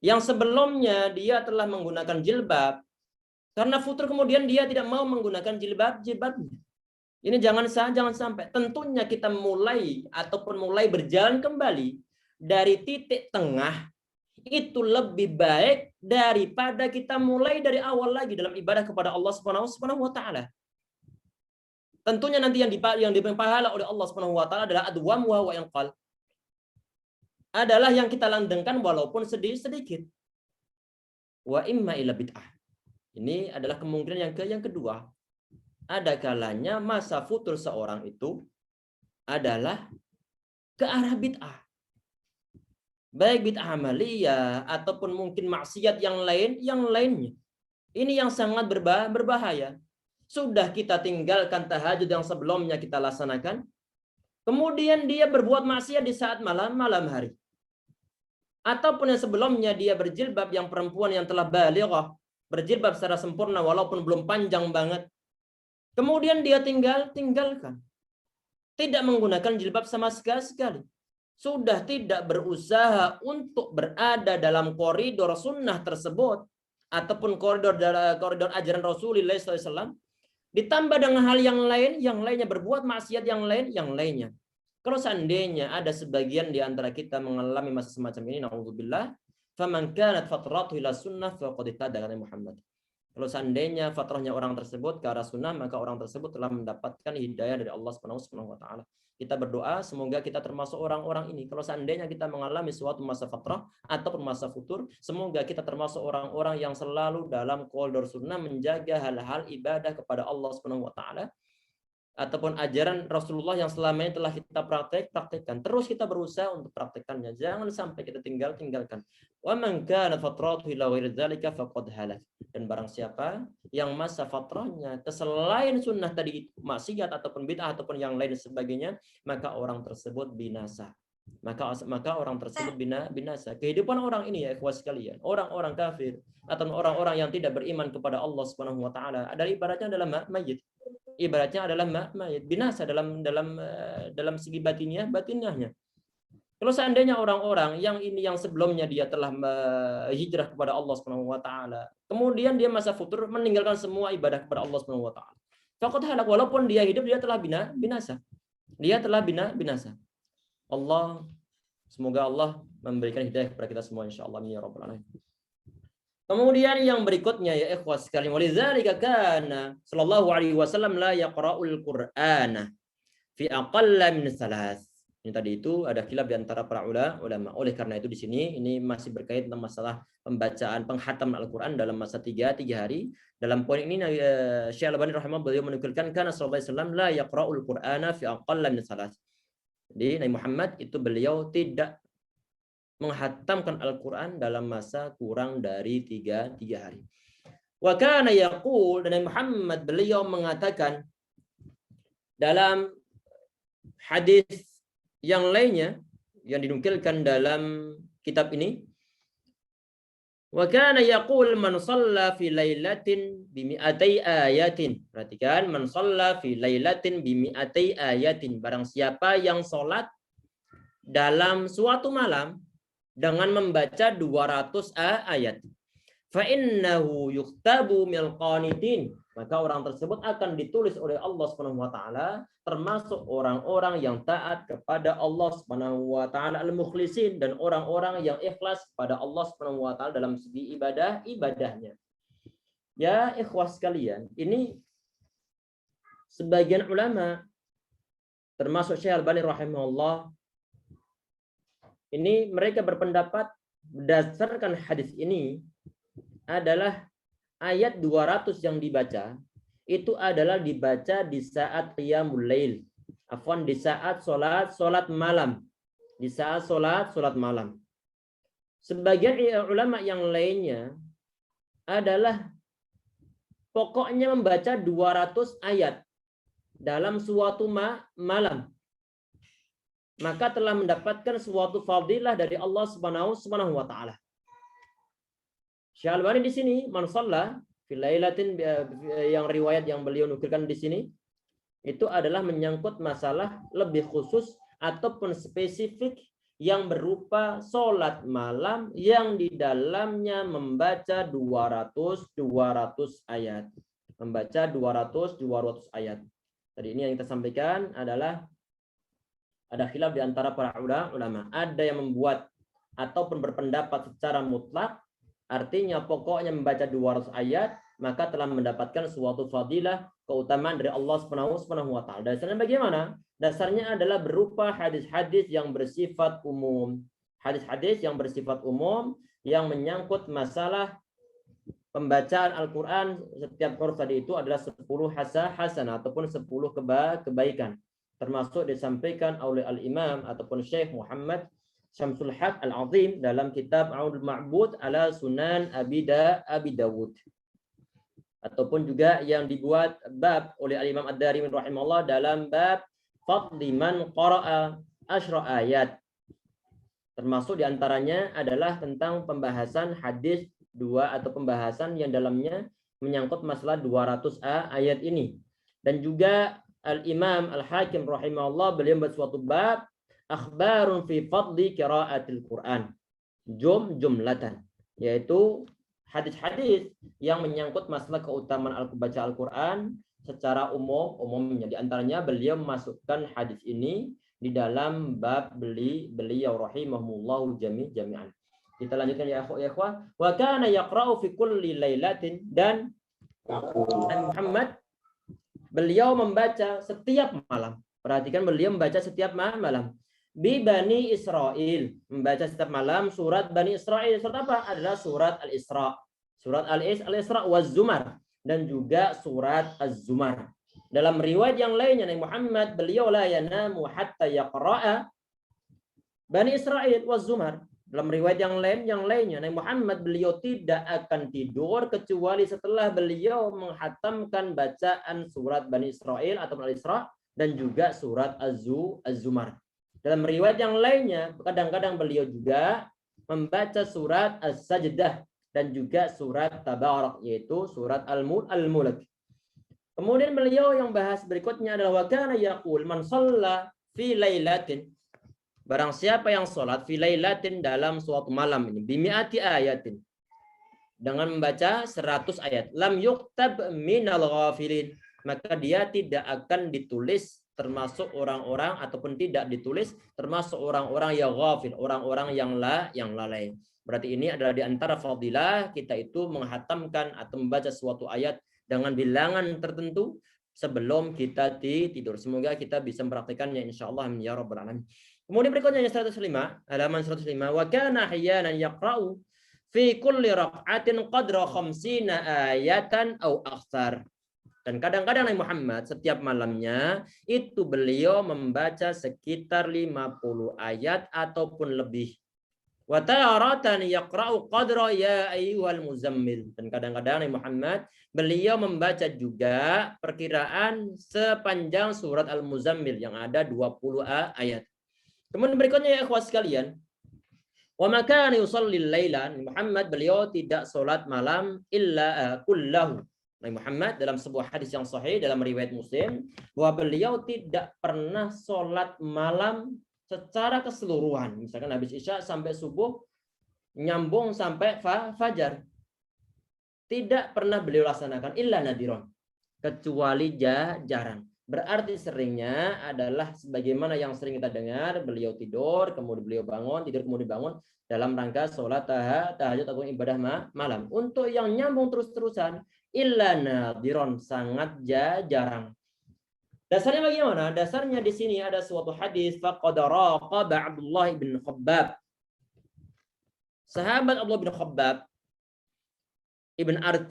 Yang sebelumnya dia telah menggunakan jilbab, karena futur kemudian dia tidak mau menggunakan jilbabnya. Ini jangan sampai. Tentunya kita mulai berjalan kembali dari titik tengah itu lebih baik daripada kita mulai dari awal lagi dalam ibadah kepada Allah Subhanahu wa taala. Tentunya nanti yang diberi pahala oleh Allah Subhanahu wa taala adalah adwam wa yanqal. Adalah yang kita langgengkan walaupun sedikit. Wa imma ila bid'ah. Ini adalah kemungkinan yang kedua. Ada kalanya masa futur seorang itu adalah ke arah bid'ah. Baik bid'ah amaliyah ataupun mungkin maksiat yang lainnya. Ini yang sangat berbahaya. Sudah kita tinggalkan tahajud yang sebelumnya kita laksanakan, kemudian dia berbuat maksiat di saat malam hari. Ataupun yang sebelumnya dia berjilbab, yang perempuan yang telah balighah, berjilbab secara sempurna walaupun belum panjang banget. Kemudian dia tinggalkan. Tidak menggunakan jilbab sama sekali. Sudah tidak berusaha untuk berada dalam koridor sunnah tersebut ataupun koridor ajaran Rasulullah SAW. Ditambah dengan hal yang lainnya berbuat maksiat yang lainnya. Kalau seandainya ada sebagian di antara kita mengalami masa semacam ini, naudzubillah, faman kanat fatratuhu ila sunnah faqad ittaba'a Muhammad. Kalau seandainya fatrahnya orang tersebut ke arah sunnah, maka orang tersebut telah mendapatkan hidayah dari Allah Subhanahu wa taala. Kita berdoa semoga kita termasuk orang-orang ini. Kalau seandainya kita mengalami suatu masa fatrah ataupun masa futur, semoga kita termasuk orang-orang yang selalu dalam koridor sunnah menjaga hal-hal ibadah kepada Allah Subhanahu wa taala ataupun ajaran Rasulullah yang selama ini telah kita praktekkan. Terus kita berusaha untuk praktekkannya. Jangan sampai kita tinggalkan. Wa man kana fatratuhu ila ghairi dzalika faqad halak. Dan barang siapa yang masa fatrahnya selain sunnah tadi maksiat ataupun bid'ah ataupun yang lain sebagainya, maka orang tersebut binasa. Maka orang tersebut binasa. Kehidupan orang ini ya ikhwas sekalian, orang-orang kafir atau orang-orang yang tidak beriman kepada Allah Subhanahu wa taala, ada ibaratnya adalah mayit. Ibaratnya adalah mayit, binasa dalam segi batinahnya. Kalau seandainya orang-orang yang sebelumnya dia telah hijrah kepada Allah Subhanahu wa taala, kemudian dia masa futur meninggalkan semua ibadah kepada Allah Subhanahu wa taala. Faqad halak, walaupun dia hidup dia telah binasa. Dia telah binasa. Semoga Allah memberikan hidayah kepada kita semua insyaallah ya rabbal alamin. Kemudian yang berikutnya ya ikhwas sekalian, walidzalika kana sallallahu alaihi wasallam la yaqra'ul qur'ana fi aqalla min salas. Ini tadi itu ada khilaf di antara para ulama. Oleh karena itu di sini ini masih berkait tentang masalah pembacaan penghataman Al-Qur'an dalam masa 3 hari. Dalam poin ini Syekh Al-Albani rahimahullah beliau menukilkan kana sallallahu alaihi wasallam la yaqra'ul qur'ana fi aqalla min salas. Jadi Nabi Muhammad itu beliau tidak menghatamkan Al-Quran dalam masa kurang dari 3 hari. Wa kana yaqul, dan Muhammad beliau mengatakan dalam hadis yang lainnya yang dinukilkan dalam kitab ini, wa kana yaqul man shalla fi lailatin bi mi'atai ayatin. Perhatikan, man shalla fi lailatin bi mi'atai ayatin, barang siapa yang salat dalam suatu malam dengan membaca 200 ayat, fa innahu yuktabu minal qanitin, maka orang tersebut akan ditulis oleh Allah Subhanahu wa taala termasuk orang-orang yang taat kepada Allah Subhanahu wa taala, al-mukhlisin, dan orang-orang yang ikhlas kepada Allah Subhanahu wa taala dalam segi ibadahnya. Ya ikhwas sekalian, ini sebagian ulama termasuk Syekh Al-Albani rahimahullah, ini mereka berpendapat berdasarkan hadis ini adalah ayat 200 yang dibaca itu adalah dibaca di saat qiyamul lail. Afwan, di saat salat malam. Di saat salat malam. Sebagian ulama yang lainnya adalah pokoknya membaca 200 ayat dalam suatu malam, maka telah mendapatkan suatu fadilah dari Allah Subhanahu wa taala. Syekh Al-Albani di sini man shalla fil lailatin, yang riwayat yang beliau nukilkan di sini itu adalah menyangkut masalah lebih khusus ataupun spesifik yang berupa salat malam yang di dalamnya membaca 200 ayat. Membaca 200 ayat. Tadi ini yang kita sampaikan adalah ada khilaf di antara para ulama. Ada yang membuat ataupun berpendapat secara mutlak, artinya pokoknya membaca 200 ayat, maka telah mendapatkan suatu fadilah, keutamaan dari Allah Subhanahu wa taala. Dasarnya bagaimana? Dasarnya adalah berupa hadis-hadis yang bersifat umum. Hadis-hadis yang bersifat umum yang menyangkut masalah pembacaan Al-Qur'an setiap huruf tadi itu adalah 10 hasanah ataupun 10 kebaikan. Termasuk disampaikan oleh Al-Imam ataupun Syekh Muhammad Syamsul Haq Al-Azim dalam kitab Aunul Ma'bud ala Sunan Abi Dawud. Ataupun juga yang dibuat bab oleh Al-Imam Ad-Darimi rahimahullah dalam bab fadli man qara'a asyra ayat. Termasuk diantaranya adalah tentang pembahasan hadis 2 atau pembahasan yang dalamnya menyangkut masalah 200 ayat ini. Dan juga Al-Imam Al-Hakim rahimahullah beliau membuat suatu bab akhbarun fi fadli qiraatil Quran jumlatan, yaitu hadis-hadis yang menyangkut masalah keutamaan baca Al-Quran secara umumnya. Di antaranya beliau memasukkan hadis ini di dalam bab beliau rahimahumullahu jami'an. Kita lanjutkan ya ikhwah. Wa kana yaqra'u fi kulli lailatin, dan Muhammad beliau membaca setiap malam. Perhatikan, beliau membaca setiap malam. Bi Bani Israel, membaca setiap malam surat Bani Israel. Surat apa? Adalah surat Al-Isra. Surat Al-Isra wa Zumar, dan juga surat Az-Zumar. Dalam riwayat yang lainnya Nabi Muhammad beliau la yanamu hatta yaqra'a Bani Israel wa Zumar. Dalam riwayat yang lainnya Nabi Muhammad beliau tidak akan tidur kecuali setelah beliau menghatamkan bacaan surat Bani Israel atau Al-Isra dan juga surat Az-Zumar. Dalam riwayat yang lainnya kadang-kadang beliau juga membaca surat As-Sajdah dan juga surat Tabarak, yaitu surat Al-Mulk. Kemudian beliau yang bahas berikutnya adalah wa kana yaqul man shalla fi lailatin, barang siapa yang sholat fi lailatin dalam suatu malam ini bimi'ati ayatin, dengan membaca 100 ayat, lam yuktab minal ghafilin, maka dia tidak akan ditulis termasuk orang-orang ataupun tidak ditulis termasuk orang-orang yang ghafil, orang-orang yang lalai. Berarti ini adalah di antara fadilah kita itu menghatamkan atau membaca suatu ayat dengan bilangan tertentu sebelum kita tidur. Semoga kita bisa mempraktikannya insyaallah ya rabbal alamin. Kemudian berikutnya yang 105, halaman 105, wa kana ahyanan yaqra'u fi kulli raq'atin qadra 50 ayatan aw aktsar. Dan kadang-kadang Nabi Muhammad setiap malamnya itu beliau membaca sekitar 50 ayat ataupun lebih. Wa taratan yaqra'u qadra ya ayyuhal muzammil. Dan kadang-kadang Nabi Muhammad beliau membaca juga perkiraan sepanjang surat Al-Muzammil yang ada 20 ayat. Kemudian berikutnya ya ikhwas sekalian, wa makana yusallil laila, Muhammad beliau tidak salat malam illa kullahu. Nabi Muhammad dalam sebuah hadis yang sahih dalam riwayat Muslim bahwa beliau tidak pernah salat malam secara keseluruhan. Misalkan habis Isya sampai subuh nyambung sampai fajar. Tidak pernah beliau laksanakan illa nadiron, kecuali jarang. Berarti seringnya adalah sebagaimana yang sering kita dengar, beliau tidur, kemudian beliau bangun, tidur kemudian bangun dalam rangka sholat tahajud atau ibadah malam. Untuk yang nyambung terus-terusan, illa nadiron, sangat jarang. Dasarnya bagaimana? Dasarnya di sini ada suatu hadis, faqad raqaba Abdullah bin Khabbab. Sahabat Abdullah bin Khabbab ibn Ard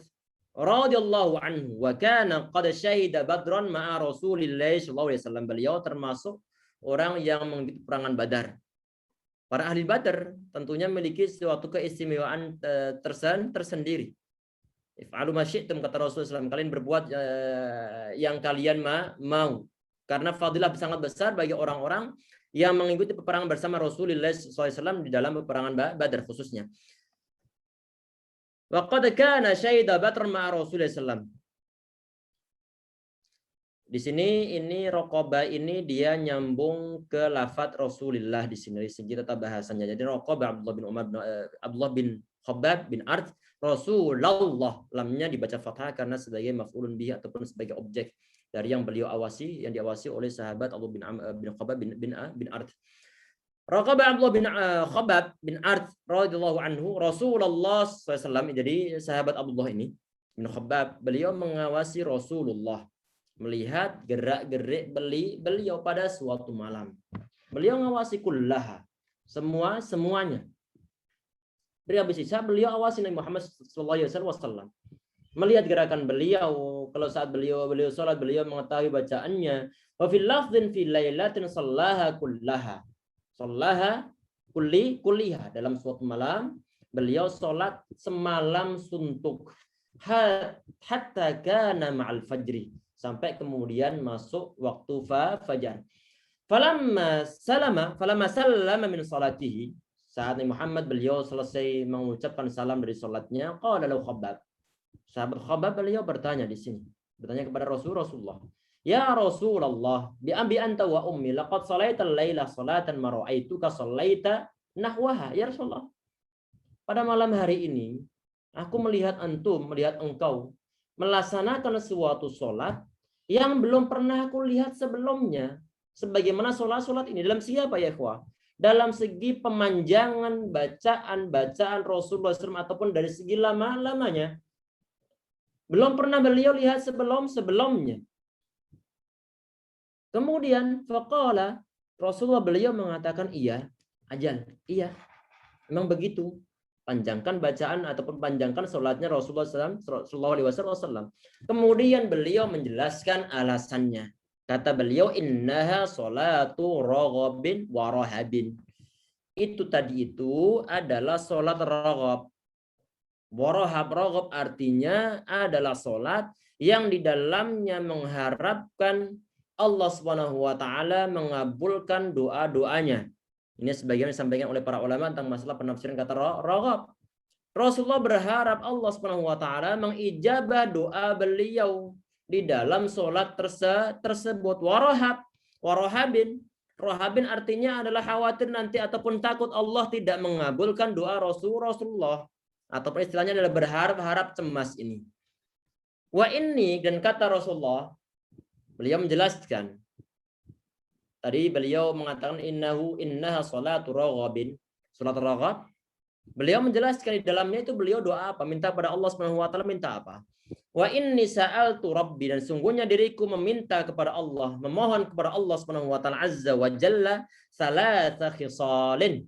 radhiyallahu anhu wa kana qad syahida badran ma'a Rasulillah sallallahu alaihi wasallam. Beliau termasuk orang yang mengikuti peperangan Badar. Para ahli Badar tentunya memiliki suatu keistimewaan tersendiri. If'alu ma syi'tum, kata Rasulullah SAW, kalian berbuat yang kalian mau. Karena fadilah sangat besar bagi orang-orang yang mengikuti peperangan bersama Rasulullah SAW di dalam peperangan Badar khususnya. Wa qad kana syahida badran ma'a Rasulullah SAW. Di sini ini Raqabah ini dia nyambung ke lafaz Rasulullah di sini dari segi tata bahasanya. Jadi Raqabah Abdullah bin Khabbab bin Ard Rasulullah, lamnya dibaca fathah karena sebagai maf'ulun bihi ataupun sebagai objek dari yang beliau awasi, yang diawasi oleh sahabat Abdullah bin Khabbab bin Ard. Raqabah Abdullah bin Khabbab bin Ard radhiyallahu anhu Rasulullah SAW. Jadi sahabat Abdullah ini bin Khabbab, beliau mengawasi Rasulullah, melihat gerak-gerik beliau pada suatu malam. Beliau mengawasi kullaha, semuanya. Dari habis Isya beliau awasi Nabi Muhammad SAW, melihat gerakan beliau. Kalau saat beliau salat, beliau mengetahui bacaannya. Wa fil lafdhin fi lailatin sallaha kullaha. Sallaha kulliha, dalam suatu malam beliau salat semalam suntuk hatta kana ma'al fajri, sampai kemudian masuk waktu fajar. Falamma sallama min salatihi, saat Nabi Muhammad beliau selesai mengucapkan salam dari salatnya, qala lahu Khabbab, sahabat Khabbab beliau bertanya di sini, bertanya kepada Rasulullah, ya Rasulullah, bi abi anta wa ummi laqad salaita al-laila salatan ma ra'aituka salaita nahwaha. Ya Rasulullah, pada malam hari ini aku melihat engkau melaksanakan suatu salat yang belum pernah aku lihat sebelumnya. Sebagaimana salat ini, dalam siapa ya ikhwah? Dalam segi pemanjangan bacaan Rasulullah SAW ataupun dari segi lama-lamanya. Belum pernah beliau lihat sebelumnya. Kemudian faqala, Rasulullah beliau mengatakan iya, ajal, iya. Memang begitu. Panjangkan bacaan ataupun panjangkan sholatnya Rasulullah Sallallahu Alaihi Wasallam. Kemudian beliau menjelaskan alasannya. Kata beliau, innaha sholatu raghabin wa rahabin. Itu tadi itu adalah sholat raghab. Raghab artinya adalah sholat yang di dalamnya mengharapkan Allah Subhanahu wa taala mengabulkan doa-doanya. Ini sebagian disampaikan oleh para ulama tentang masalah penafsiran kata raghab. Rasulullah berharap Allah Subhanahu wa taala mengijabah doa beliau di dalam sholat tersebut. Warahabin. Rahabin artinya adalah khawatir nanti ataupun takut Allah tidak mengabulkan doa Rasulullah. Ataupun istilahnya adalah berharap cemas ini. Wa inni, dan kata Rasulullah, beliau menjelaskan. Tadi beliau mengatakan innaha salatu raghabin. Salat raghab. Beliau menjelaskan di dalamnya itu beliau doa apa? Minta pada Allah Subhanahu wa taala, minta apa? Wa inni sa'altu rabbi, dan sungguhnya diriku meminta kepada Allah, memohon kepada Allah Subhanahu wa taala azza wa jalla salasa khisalin.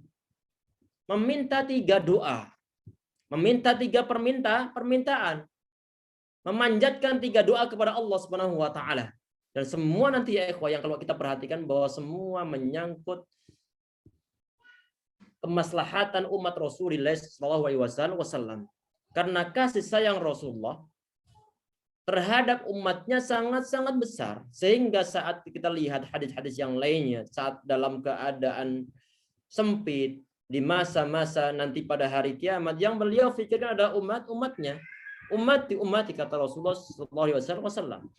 Meminta 3 doa. Meminta 3 permintaan. Memanjatkan 3 doa kepada Allah Subhanahu wa taala. Dan semua nanti ya ikhwah, yang kalau kita perhatikan bahwa semua menyangkut kemaslahatan umat Rasulullah sallallahu alaihi wasallam. Karena kasih sayang Rasulullah terhadap umatnya sangat-sangat besar, sehingga saat kita lihat hadis-hadis yang lainnya, saat dalam keadaan sempit di masa-masa nanti pada hari kiamat, yang beliau pikirkan adalah umatnya, ummati kata Rasulullah sallallahu alaihi wasallam.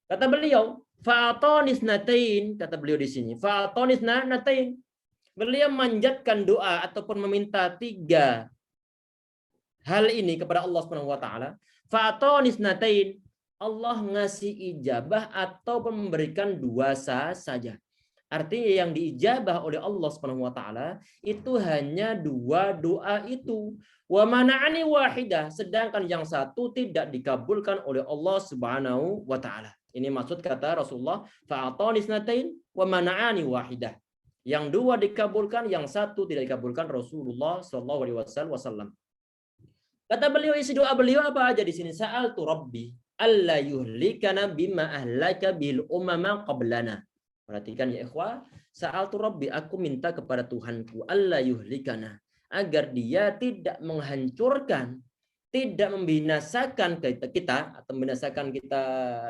Kata beliau, fa'atonis natain, kata beliau di sini, fa'atonis natain. Beliau manjatkan doa ataupun meminta 3 hal ini kepada Allah Subhanahu wa taala. Fa'atonis natain, Allah ngasih ijabah ataupun memberikan 2 saja. Artinya yang diijabah oleh Allah Subhanahu wa taala itu hanya 2 doa itu. Wa mana'ani wahidah, sedangkan yang 1 tidak dikabulkan oleh Allah Subhanahu wa taala. Ini maksud kata Rasulullah, fa'atonis natain wa mana'ani wahidah. Yang 2 dikabulkan, yang 1 tidak dikabulkan Rasulullah sallallahu alaihi wasallam. Kata beliau, isi doa beliau apa aja di sini? Sa'altu rabbi alla yuhlikana bima ahlaka bil umama qablana. Perhatikan ya ikhwah, sa'altu rabbi, aku minta kepada Tuhanku alla yuhlikana, agar dia tidak menghancurkan, tidak membinasakan kita atau membinasakan kita,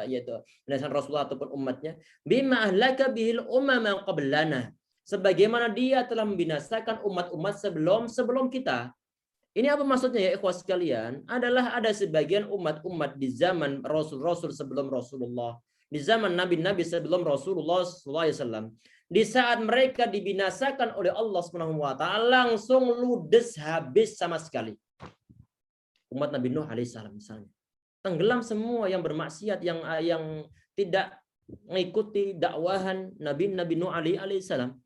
yaitu membinasakan Rasulullah ataupun umatnya, bima ahlaka bil umama qablana, sebagaimana dia telah membinasakan umat-umat sebelum kita. Ini apa maksudnya ya ikhwah sekalian? Adalah ada sebagian umat-umat di zaman Rasul-Rasul sebelum Rasulullah, di zaman Nabi-Nabi sebelum Rasulullah SAW. Di saat mereka dibinasakan oleh Allah Subhanahu wa taala, langsung ludes habis sama sekali. Umat Nabi Nuh alaihissalam misalnya. Tenggelam semua yang bermaksiat, yang tidak mengikuti dakwahan Nabi Nuh alaihissalam.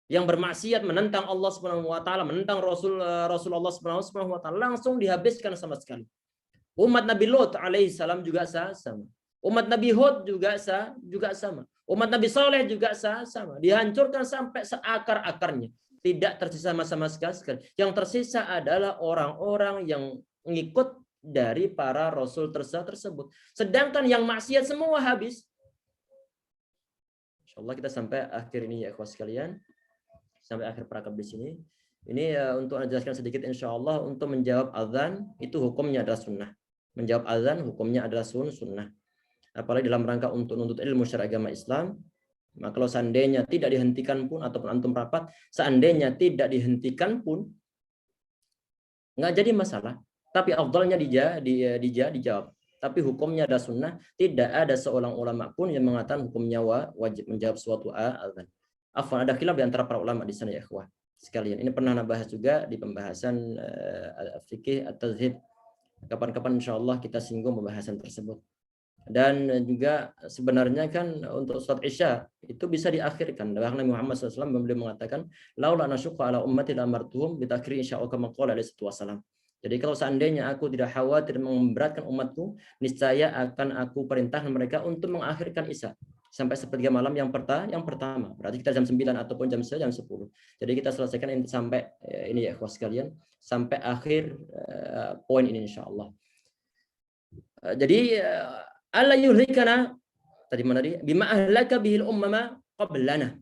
Yang bermaksiat, menentang Allah Subhanahu wa taala, menentang Rasulullah Subhanahu wa taala, langsung dihabiskan sama sekali. Umat Nabi Lot alaihissalam juga sama. Umat Nabi Hud juga sama. Umat Nabi Saleh juga sama. Dihancurkan sampai seakar-akarnya. Tidak tersisa sama sekali. Yang tersisa adalah orang-orang yang mengikut dari para rasul tersebut. Sedangkan yang maksiat semua habis. Insyaallah kita sampai akhir ini ya ikhwas sekalian. Sampai akhir prakab di sini. Ini untuk menjelaskan sedikit insyaallah, untuk menjawab azan itu hukumnya adalah sunnah. Menjawab azan hukumnya adalah sunnah. Apalagi dalam rangka untuk menuntut ilmu syar'i agama Islam. Maka kalau seandainya tidak dihentikan pun ataupun antum rapat, seandainya tidak dihentikan pun nggak jadi masalah. Tapi afdalnya dijawab. Tapi hukumnya adalah sunnah. Tidak ada seorang ulama pun yang mengatakan hukumnya wajib menjawab suatu azan. Afwan, ada khilaf di antara para ulama di sana ya ikhwah sekalian. Ini pernah bahas juga di pembahasan fikih at-tazhib. Kapan-kapan insyaallah kita singgung pembahasan tersebut. Dan juga sebenarnya kan untuk salat Isya itu bisa diakhirkan. Bahkan Nabi Muhammad SAW beliau mengatakan, laula nasyqa ala ummati la amartuhum bi takhir isya kama qala alaihi wasallam. Jadi kalau seandainya aku tidak khawatir memberatkan umatku, niscaya akan aku perintahkan mereka untuk mengakhirkan Isya sampai sepertiga malam yang pertama. Berarti kita jam 9 ataupun jam 10. Jadi kita selesaikan ini sampai ini ya ikhwas sekalian, sampai akhir poin ini insyaallah. Jadi alla yuhlikana tadi mana dia? Bima ahlaka bihil ummama qablana.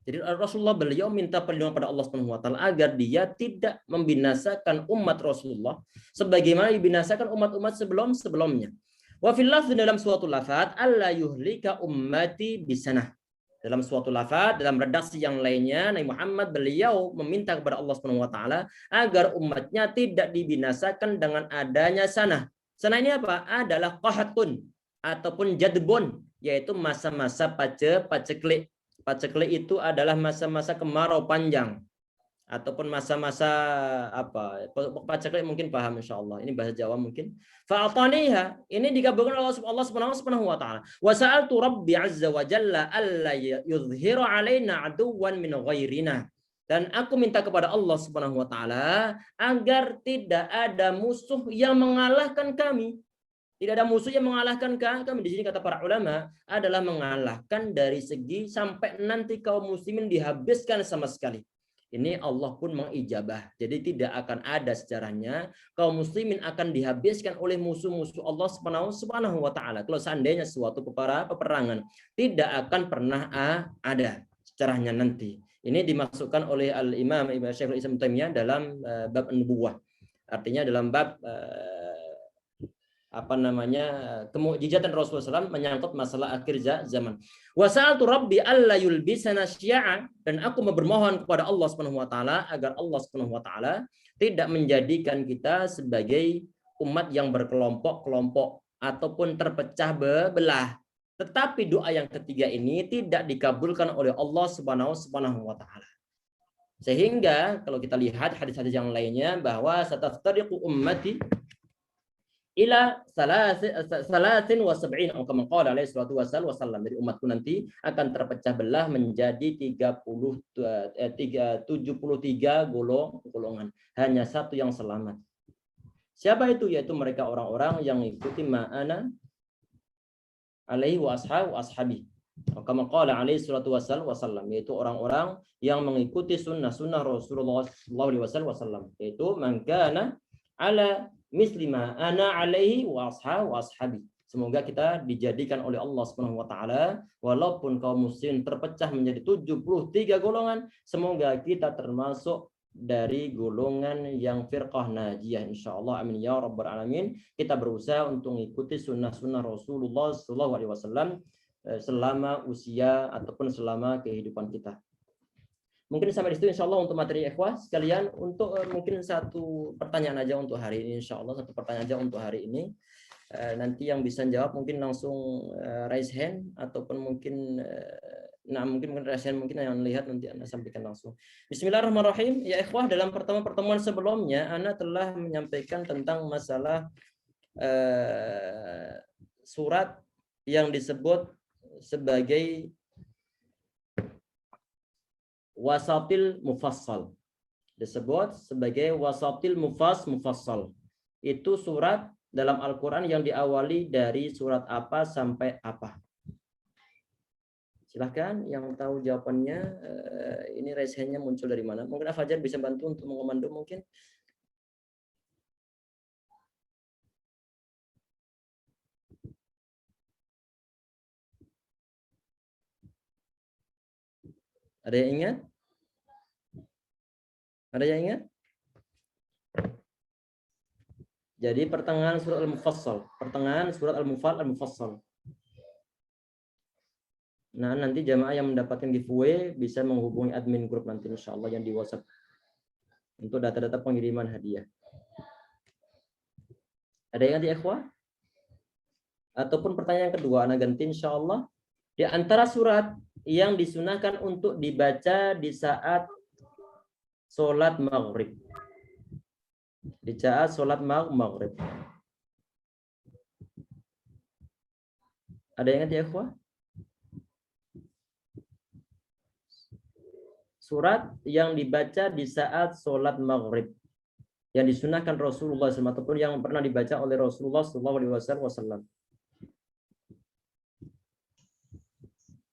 Jadi Rasulullah beliau minta perlindungan pada Allah Subhanahu wa taala agar dia tidak membinasakan umat Rasulullah sebagaimana dibinasakan umat-umat sebelum-sebelumnya. Wa fil lafz dalam suatu lafaz alla yuhlika ummati bisanah. Dalam suatu lafaz dalam redaksi yang lainnya Nabi Muhammad beliau meminta kepada Allah Subhanahu wa taala agar umatnya tidak dibinasakan dengan adanya sanah. Sanah ini apa? Adalah qahatun ataupun jadbun, yaitu masa-masa paceklik. Paceklik itu adalah masa-masa kemarau panjang ataupun masa-masa apa? Paceklik mungkin paham insyaallah. Ini bahasa Jawa mungkin. Fa'ataniha, ini dikabulkan oleh Allah Subhanahu wa taala. Wa sa'altu Rabbi azza wa jalla alla yuzhira alaina aduwan min ghairina. Dan aku minta kepada Allah Subhanahu wa taala agar tidak ada musuh yang mengalahkan kami. Tidak ada musuh yang mengalahkan kami. Di sini kata para ulama adalah mengalahkan dari segi sampai nanti kaum muslimin dihabiskan sama sekali. Ini Allah pun mengijabah. Jadi tidak akan ada sejarahnya kaum muslimin akan dihabiskan oleh musuh-musuh Allah Subhanahu wa taala. Kalau seandainya suatu peperangan tidak akan pernah ada sejarahnya nanti. Ini dimasukkan oleh Al-Imam Syekhul Islam Taimiyah dalam bab nubuwah. Artinya dalam bab kemukjizatan Rasulullah SAW menyangkut masalah akhir zaman. Wasa'altu Rabbi alla yulbisana syi'a, dan aku bermohon kepada Allah Subhanahu wa taala agar Allah Subhanahu wa taala tidak menjadikan kita sebagai umat yang berkelompok-kelompok ataupun terpecah belah. Tetapi doa yang ketiga ini tidak dikabulkan oleh Allah Subhanahu wa taala. Sehingga kalau kita lihat hadis-hadis yang lainnya bahwa sataftariqu ummati ila salasin wa sab'in atau kama qala alaihi salatu wasallam. Dari umatku nanti akan terpecah belah menjadi 73 golongan. Hanya satu yang selamat. Siapa itu? Yaitu mereka orang-orang yang mengikuti ma'ana alaihi wa ashabi. Kama qala alaihi salatu wasallam, yaitu orang-orang yang mengikuti sunnah Rasulullah sallallahu alaihi wasallam, yaitu man kana ala mislima ana alaihi wa ashabi. Semoga kita dijadikan oleh Allah Subhanahu wa taala walaupun kaum muslimin terpecah menjadi 73 golongan, semoga kita termasuk dari golongan yang firqah najiyah insyaallah, amin ya rabbal alamin. Kita berusaha untuk mengikuti sunnah Rasulullah sallallahu alaihi wasallam selama usia ataupun selama kehidupan kita. Mungkin sampai di situ insyaallah untuk materi ikhwah sekalian. Untuk mungkin satu pertanyaan aja untuk hari ini insyaallah, satu pertanyaan aja untuk hari ini. Nanti yang bisa jawab mungkin langsung raise hand ataupun mungkin mungkin raise hand, mungkin yang lihat nanti Anda sampaikan langsung. Bismillahirrahmanirrahim. Ya ikhwah, dalam pertemuan sebelumnya Anda telah menyampaikan tentang masalah surat yang disebut sebagai wasatil mufassal, disebut sebagai wasatil mufassal. Itu surat dalam Al-Quran yang diawali dari surat apa sampai apa. Silahkan yang tahu jawabannya. Ini raise hand-nya muncul dari mana? Mungkin Fajar bisa bantu untuk mengomando mungkin. Ada yang ingat? Ada yang ingat? Jadi pertengahan surat Al-Mufassal, pertengahan surat Al-Mufassal. Nah, nanti jamaah yang mendapatkan giveaway bisa menghubungi admin grup nanti insyaallah yang di WhatsApp untuk data-data pengiriman hadiah. Ada yang nanti ikhwah? Ataupun pertanyaan kedua, anak ganti insyaallah. Di antara surat yang disunahkan untuk dibaca di saat sholat maghrib. Di saat sholat maghrib. Ada yang ingat ya, ikhwah? Surat yang dibaca di saat sholat maghrib. yang disunahkan Rasulullah SAW ataupun yang pernah dibaca oleh Rasulullah SAW.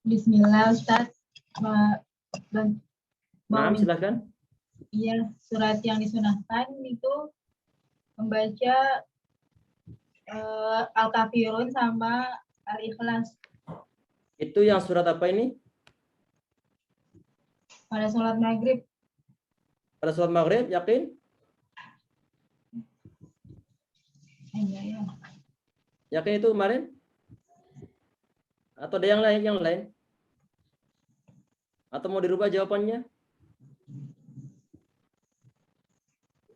Bismillah Ustaz. Nah, silakan. Iya, surat yang disunahkan itu membaca Al-Kafirun sama Al-Ikhlas. Itu yang surat apa ini? Pada sholat maghrib. Pada sholat maghrib, yakin? Iya. Yakin itu kemarin? Atau ada yang lain? Atau mau dirubah jawabannya?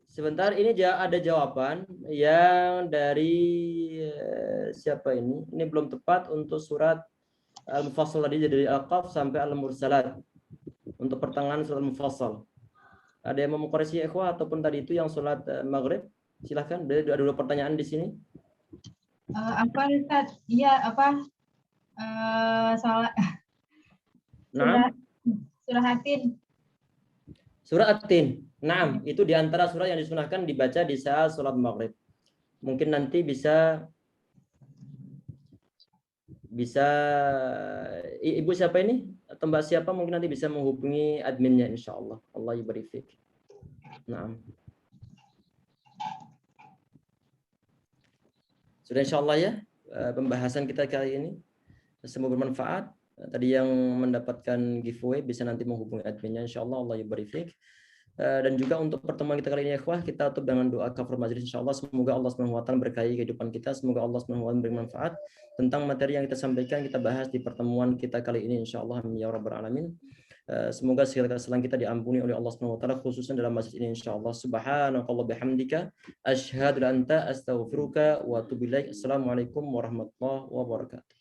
Sebentar, ini ada jawaban yang dari siapa ini? Ini belum tepat untuk surat Al-Mufassal tadi, dari Al-Qaf sampai Al-Mursalat. Untuk pertengahan surat Al-Mufassal. Ada yang mau mengkoreksi ikhwah ataupun tadi itu yang sholat maghrib? Silahkan, ada dua pertanyaan di sini. Apa Ustaz? Iya, apa? Sholat. Surah Atin. Surah At-Tin. Naam, itu diantara surah yang disunahkan dibaca di saat sholat maghrib. Mungkin nanti bisa ibu siapa ini atau mbak siapa mungkin nanti bisa menghubungi adminnya insyaallah. Allah yubarik fik. Naam. Sudah insyaallah ya pembahasan kita kali ini. Semoga bermanfaat. Tadi yang mendapatkan giveaway bisa nanti menghubungi adminnya insyaallah. Allah yubarik fik. Dan juga untuk pertemuan kita kali ini ikhwah, kita tutup dengan doa kafar majlis insyaallah. Semoga Allah SWT berkahi kehidupan kita, semoga Allah SWT beri manfaat tentang materi yang kita sampaikan, kita bahas di pertemuan kita kali ini insyaallah ya rabbal alamin. Semoga segala kesalahan kita diampuni oleh Allah SWT khususnya dalam masjid ini insyaallah. Subhanakallah bihamdika asyhadu an la ilaha illa anta astaghfiruka wa atubu ilaik. Assalamualaikum warahmatullahi wabarakatuh.